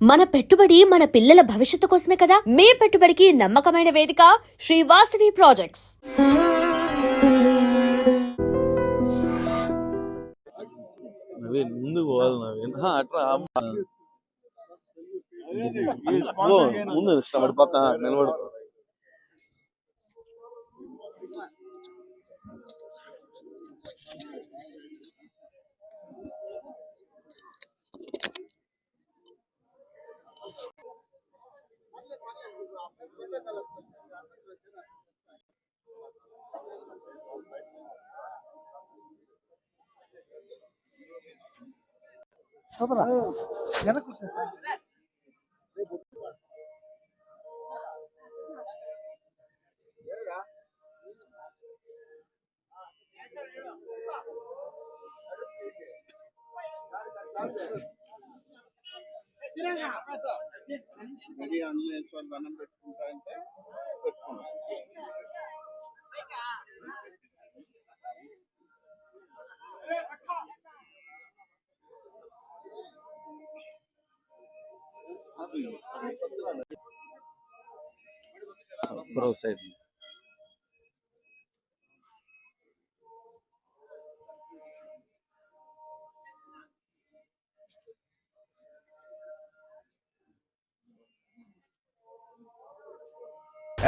మన పెట్టుబడి మన పిల్లల భవిష్యత్తు కోసమే కదా. మీ పెట్టుబడికి నమ్మకమైన వేదిక శ్రీవాసవి ప్రాజెక్ట్స్. ముందు పోవాలి నవీన్ అట్లా ముందు ఇష్టపడి పక్క నిలబడు. Bro side.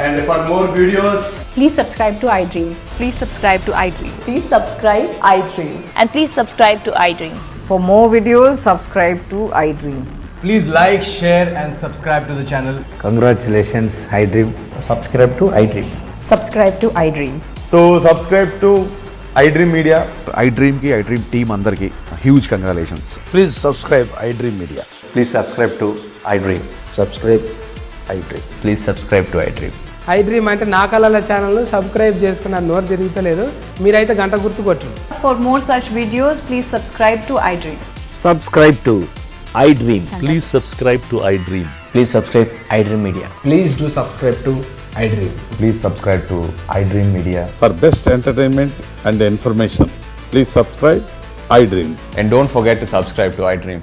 And for more videos, please subscribe to iDream. Please subscribe to iDream. Please subscribe iDream. And please subscribe to iDream. For more videos, subscribe to iDream. please like, share and subscribe to the channel. Congratulations, iDream. Subscribe to iDream. Subscribe to iDream. So subscribe to iDream Media. iDream ki iDream team andar ki huge congratulations. Please subscribe iDream Media. Please subscribe to iDream. Subscribe iDream. Please subscribe to iDream. iDream అంటే నా కళల channel subscribe చేసుకున్న నోరు తిరుగుతలేదు, మీరైతే గంట గుర్తు కొట్టండి. For more such videos, please subscribe to iDream. Subscribe to iDream. Please subscribe to iDream. Please subscribe iDream Media. Please do subscribe to iDream. Please subscribe to iDream Media. For best entertainment and information, please subscribe iDream. And don't forget to subscribe to iDream.